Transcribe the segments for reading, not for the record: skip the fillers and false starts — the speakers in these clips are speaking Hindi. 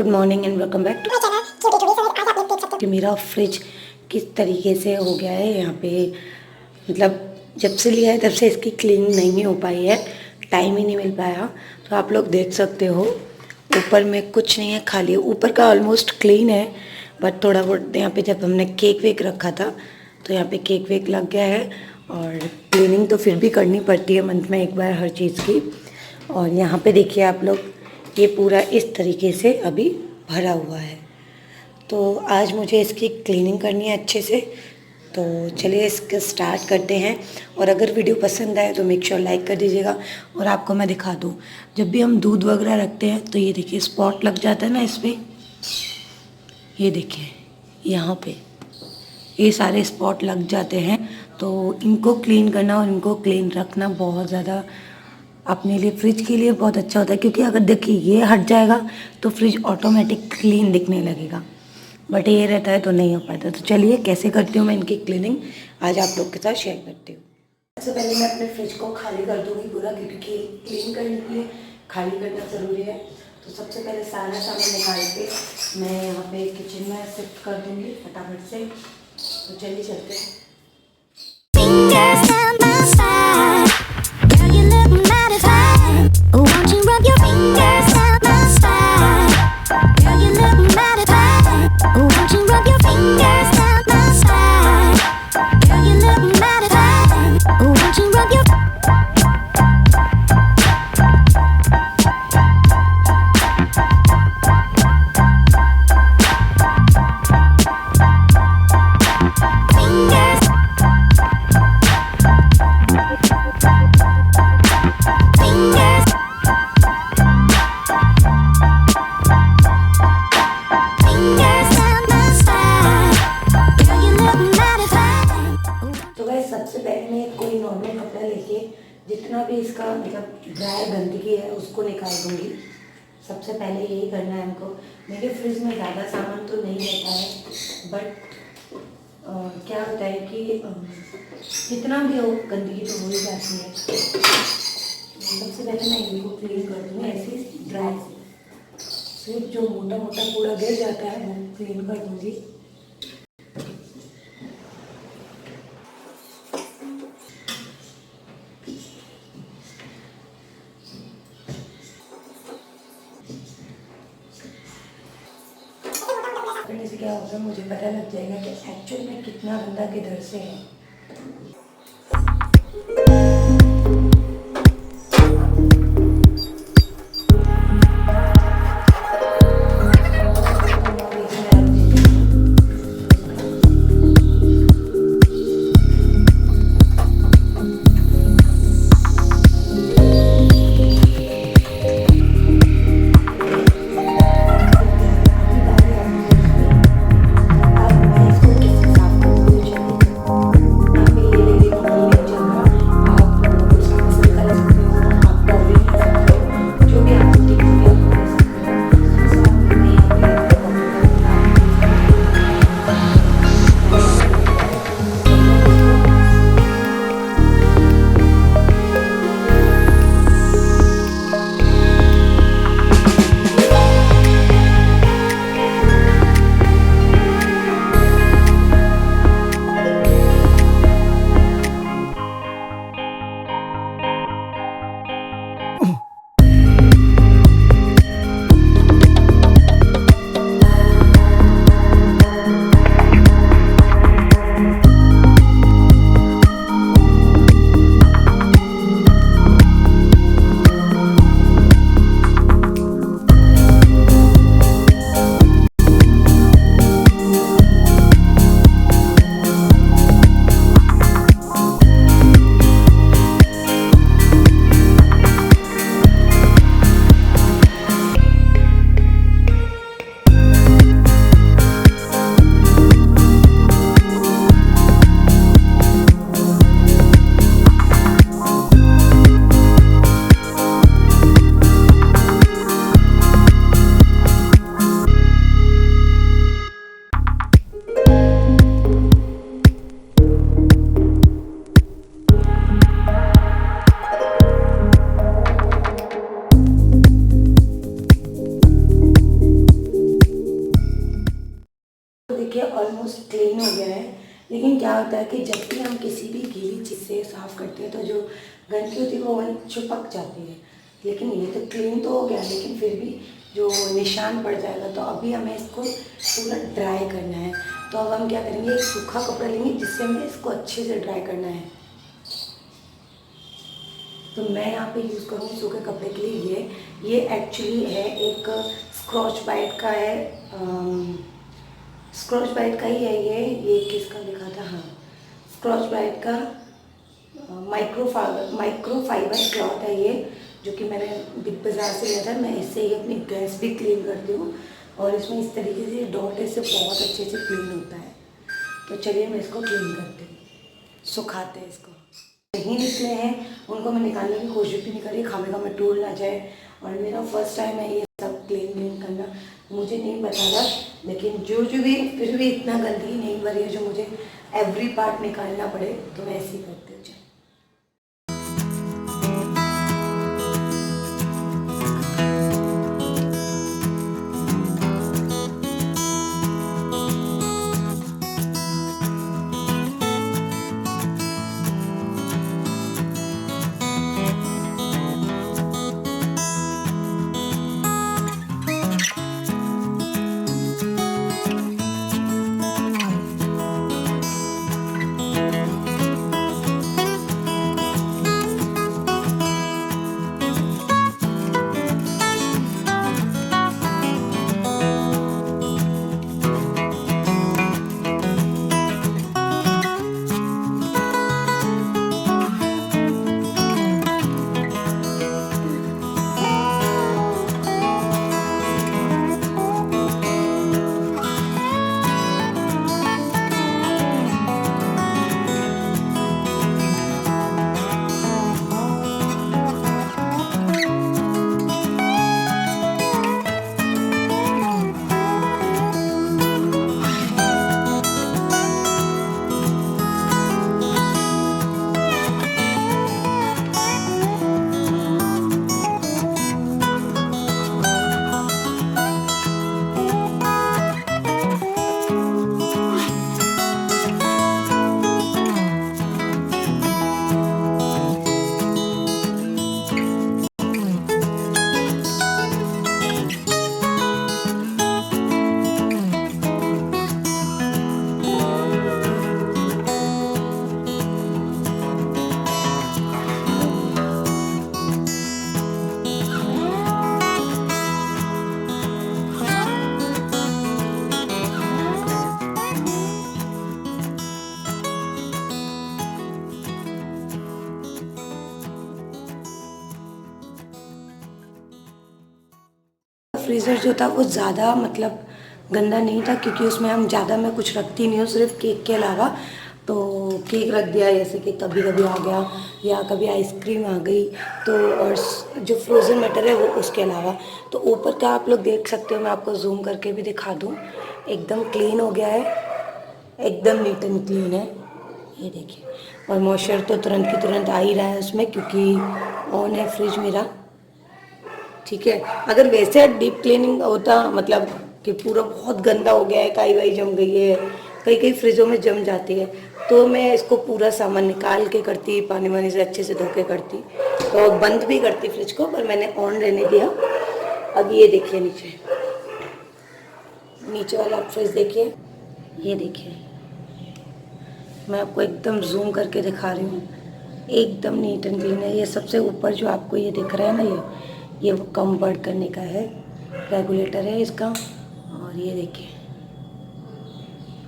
Good morning and welcome back to कि मेरा फ्रिज किस तरीके से हो गया है यहाँ पे। मतलब जब से लिया है तब से इसकी क्लीनिंग नहीं हो पाई है, टाइम ही नहीं मिल पाया। तो आप लोग देख सकते हो ऊपर में कुछ नहीं है, खाली ऊपर का ऑलमोस्ट क्लीन है, बट थोड़ा बहुत यहाँ पे जब हमने केक वेक रखा था तो यहाँ पे केक वेक लग गया है। और क्लीनिंग तो फिर भी करनी पड़ती है मंथ में एक बार हर चीज़ की। और यहाँ पे देखिए आप लोग, ये पूरा इस तरीके से अभी भरा हुआ है। तो आज मुझे इसकी क्लीनिंग करनी है अच्छे से। तो चलिए इसका स्टार्ट करते हैं। और अगर वीडियो पसंद आए तो मेक श्योर लाइक कर दीजिएगा। और आपको मैं दिखा दूँ, जब भी हम दूध वगैरह रखते हैं तो ये देखिए स्पॉट लग जाता है ना इस पर, ये देखिए यहाँ पे ये सारे स्पॉट लग जाते हैं। तो इनको क्लीन करना और इनको क्लीन रखना बहुत ज़्यादा अपने लिए, फ्रिज के लिए बहुत अच्छा होता है। क्योंकि अगर देखिए ये हट जाएगा तो फ्रिज ऑटोमेटिक क्लीन दिखने लगेगा, बट ये रहता है तो नहीं हो पाता। तो चलिए कैसे करती हूँ मैं इनकी क्लीनिंग, आज आप लोग के साथ शेयर करती हूँ। सबसे पहले मैं अपने फ्रिज को खाली कर दूँगी पूरा, क्योंकि क्लीन करने के लिए खाली करना ज़रूरी है। तो सबसे पहले सारा सामान निकाल के मैं यहाँ पे किचन में शिफ्ट कर दूँगी फटाफट से। तो चलिए चलते हैं। सबसे पहले मैं कोई नॉर्मल कपड़ा लेके जितना भी इसका मतलब ड्राई गंदगी है उसको निकाल दूँगी। सबसे पहले यही करना है हमको। मेरे फ्रिज में ज़्यादा सामान तो नहीं रहता है, बट क्या होता है कि जितना भी हो गंदगी तो हो ही जाती है। सबसे पहले मैं इनको क्लीन कर दूँगी ऐसे ड्राई से, सिर्फ जो मोटा मोटा कूड़ा गिर जाता है वो क्लीन कर दूँगी। करने से क्या होगा, मुझे पता लग जाएगा कि एक्चुअल में कितना गंदा किधर से है। देखिए ऑलमोस्ट क्लीन हो गया है। लेकिन क्या होता है कि जब भी हम किसी भी गीली चीज़ से साफ़ करते हैं तो जो गंदगी होती है वो वहीं चिपक जाती है। लेकिन ये तो क्लीन तो हो गया, लेकिन फिर भी जो निशान पड़ जाएगा। तो अभी हमें इसको पूरा ड्राई करना है। तो अब हम क्या करेंगे, एक सूखा कपड़ा लेंगे जिससे हमें इसको अच्छे से ड्राई करना है। तो मैं यहाँ पे यूज़ करूँगी सूखे कपड़े के लिए ये एक्चुअली है एक स्क्रॉच बाइट का है, स्क्रॉच बाइट का ही है ये किसका लिखा था, हाँ स्क्रॉच बाइट का माइक्रो फाइबर क्लॉथ है ये, जो कि मैंने बिग बाज़ार से लिया था। मैं इससे ही अपनी गैस भी क्लीन करती हूँ और इसमें इस तरीके से डॉट इससे बहुत अच्छे से क्लीन होता है। तो चलिए मैं इसको क्लीन करती हूँ, सुखाते हैं इसको। नहीं निकले हैं उनको मैं निकालने की कोशिश भी नहीं करी, खामे खामे टूट ना जाए। और मेरा फर्स्ट टाइम है ये सब क्लीन करना, मुझे नहीं पता था। लेकिन जो भी फिर भी इतना गंदगी नहीं भरी है जो मुझे एवरी पार्ट निकालना पड़े, तो मैं ऐसे ही करती हूँ। फ्रीज़र जो था वो ज़्यादा मतलब गंदा नहीं था, क्योंकि उसमें हम ज़्यादा मैं कुछ रखती नहीं हूँ सिर्फ केक के अलावा। तो केक रख दिया, जैसे कि कभी कभी आ गया या कभी आइसक्रीम आ गई, तो और जो फ्रोज़न मटर है वो उसके अलावा। तो ऊपर का आप लोग देख सकते हो, मैं आपको जूम करके भी दिखा दूँ, एकदम क्लीन हो गया है, एकदम नीट एंड क्लीन है, ये देखिए। और मॉइस्चर तो तुरंत की तुरंत आ ही रहा है उसमें, क्योंकि ऑन है फ्रिज मेरा, ठीक है। अगर वैसे डीप क्लीनिंग होता, मतलब कि पूरा बहुत गंदा हो गया है, काई वाई जम गई है, कई कई फ्रिजों में जम जाती है, तो मैं इसको पूरा सामान निकाल के करती, पानी वानी से अच्छे से धो के करती, तो बंद भी करती फ्रिज को, पर मैंने ऑन रहने दिया। अब ये देखिए नीचे वाला फ्रिज देखिए, ये देखिए, मैं आपको एकदम जूम करके दिखा रही हूँ, एकदम नीट एंड क्लीन है। ये सबसे ऊपर जो आपको ये दिख रहा है ना, ये वो कंफर्ट करने का है, रेगुलेटर है इसका। और ये देखिए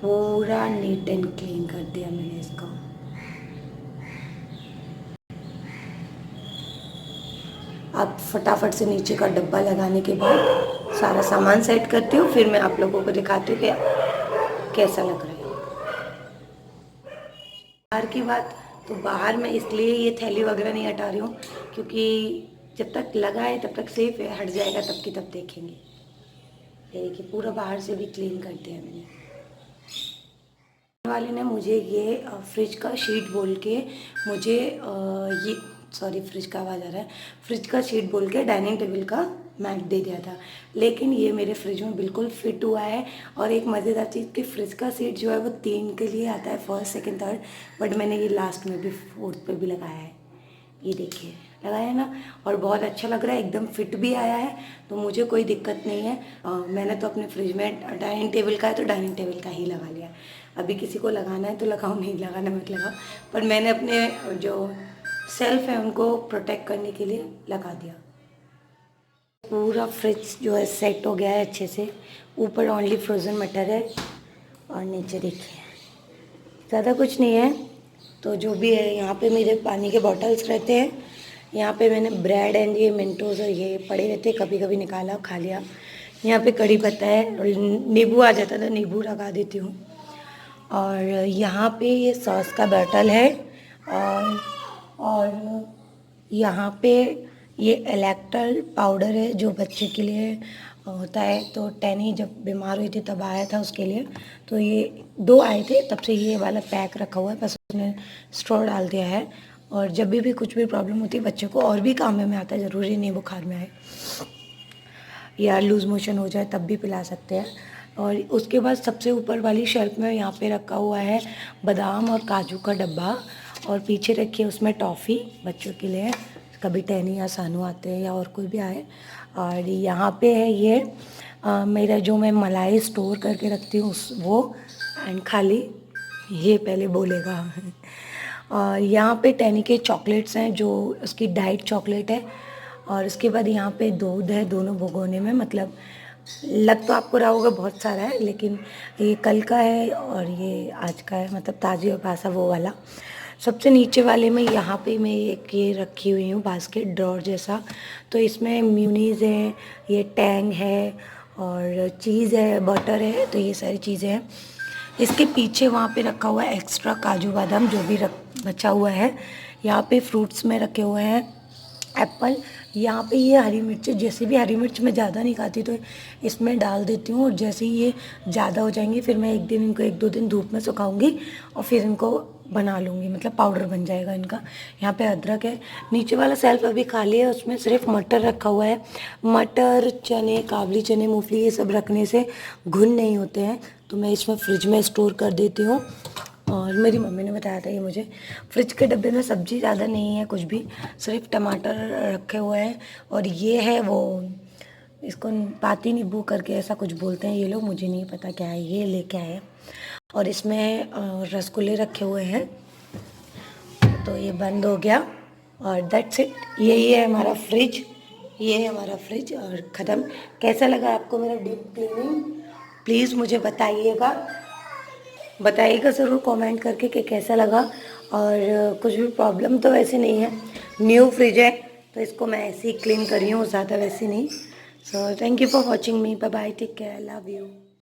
पूरा नीट एंड क्लीन कर दिया मैंने इसको। अब फटाफट से नीचे का डब्बा लगाने के बाद सारा सामान सेट करती हूँ, फिर मैं आप लोगों को दिखाती हूँ कि कैसा लग रहा है। बाहर की बात, तो बाहर मैं इसलिए ये थैली वगैरह नहीं हटा रही हूँ, क्योंकि जब तक लगा है तब तक सेफ है, हट जाएगा तब की तब देखेंगे। ये देखिए पूरा बाहर से भी क्लीन कर दिया मैंने। वाले ने मुझे ये फ्रिज का शीट बोल के मुझे ये सॉरी फ्रिज का आवाज़ आ रहा है, फ्रिज का शीट बोल के डाइनिंग टेबल का मैट दे दिया था, लेकिन ये मेरे फ्रिज में बिल्कुल फिट हुआ है। और एक मज़ेदार चीज़ कि फ्रिज का सीट जो है वो 3 के लिए आता है, फर्स्ट सेकंड थर्ड, बट मैंने ये लास्ट में भी फोर्थ पे भी लगाया है, ये देखिए लगाया है ना, और बहुत अच्छा लग रहा है, एकदम फिट भी आया है, तो मुझे कोई दिक्कत नहीं है। मैंने तो अपने फ्रिज में डाइनिंग टेबल का है तो डाइनिंग टेबल का ही लगा लिया। अभी किसी को लगाना है तो लगाओ, नहीं लगाना मत लगाओ, पर मैंने अपने जो सेल्फ है उनको प्रोटेक्ट करने के लिए लगा दिया। पूरा फ्रिज जो है सेट हो गया है अच्छे से, ऊपर ओनली फ्रोज़न मटर है और नीचे देखिए ज़्यादा कुछ नहीं है। तो जो भी है, यहाँ पे मेरे पानी के बॉटल्स रहते हैं, यहाँ पे मैंने ब्रेड एंड ये मिंटोज़ और ये पड़े रहते हैं, कभी कभी निकाला खा लिया। यहाँ पे कड़ी पत्ता है, और नींबू आ जाता था, नींबू लगा देती हूँ। और यहाँ पे ये सॉस का बॉटल है, और यहाँ पे ये इलेक्ट्रल पाउडर है जो बच्चे के लिए होता है। तो टैनी जब बीमार हुई थी तब आया था उसके लिए, तो ये 2 आए थे, तब से ये वाला पैक रखा हुआ है, बस उसने स्ट्रॉ डाल दिया है। और जब भी कुछ भी प्रॉब्लम होती है बच्चे को, और भी काम में आता है, ज़रूरी नहीं बुखार में आए या लूज़ मोशन हो जाए तब भी पिला सकते हैं। और उसके बाद सबसे ऊपर वाली शेल्फ में यहाँ पे रखा हुआ है बादाम और काजू का डब्बा, और पीछे रखिए उसमें टॉफ़ी बच्चों के लिए, कभी टैनी या सानू आते हैं या और कोई भी आए। और यहाँ पे है ये मेरा जो मैं मलाई स्टोर करके रखती हूँ वो, एंड खाली ये पहले बोलेगा और यहाँ पे टैनी के चॉकलेट्स हैं जो उसकी डाइट चॉकलेट है। और उसके बाद यहाँ पे दूध है दोनों भगोने में, मतलब लग तो आपको रहा होगा बहुत सारा है, लेकिन ये कल का है और ये आज का है, मतलब ताज़ी और पासा वो वाला। सबसे नीचे वाले में यहाँ पे मैं एक ये रखी हुई हूँ बास्केट ड्रॉर जैसा, तो इसमें म्यूनीज़ है, ये टैंग है और चीज़ है, बटर है, तो ये सारी चीज़ें हैं। इसके पीछे वहाँ पे रखा हुआ है एक्स्ट्रा काजू बादाम जो भी बचा हुआ है। यहाँ पे फ्रूट्स में रखे हुए हैं एप्पल। यहाँ पे ये हरी मिर्च, जैसे भी हरी मिर्च मैं ज़्यादा नहीं खाती तो इसमें डाल देती हूँ, और जैसे ही ये ज़्यादा हो जाएंगी फिर मैं एक दिन इनको 1-2 दिन धूप में सुखाऊंगी और फिर इनको बना लूँगी, मतलब पाउडर बन जाएगा इनका। यहाँ पे अदरक है। नीचे वाला सेल्फ अभी खाली है, उसमें सिर्फ मटर रखा हुआ है। मटर, चने, काबली चने, मूंगफली, ये सब रखने से घुन नहीं होते हैं, तो मैं इसमें फ्रिज में स्टोर कर देती हूँ। और मेरी मम्मी ने बताया था ये मुझे। फ्रिज के डब्बे में सब्ज़ी ज़्यादा नहीं है कुछ भी, सिर्फ टमाटर रखे हुए हैं, और ये है वो, इसको पाती नींबू करके ऐसा कुछ बोलते हैं ये लोग, मुझे नहीं पता क्या है, ये लेके आए। और इसमें रसगुल्ले रखे हुए हैं, तो ये बंद हो गया और दैट्स इट। यही है हमारा फ्रिज, ये है हमारा फ्रिज और ख़त्म। कैसा लगा आपको मेरा डीप क्लीनिंग, प्लीज़ मुझे बताइएगा ज़रूर कमेंट करके कि कैसा लगा। और कुछ भी प्रॉब्लम तो वैसे नहीं है, न्यू फ्रिज है तो इसको मैं ऐसे ही क्लीन कर रही हूँ, ज़्यादा वैसे नहीं। So thank you for watching me, bye bye, take care, love you.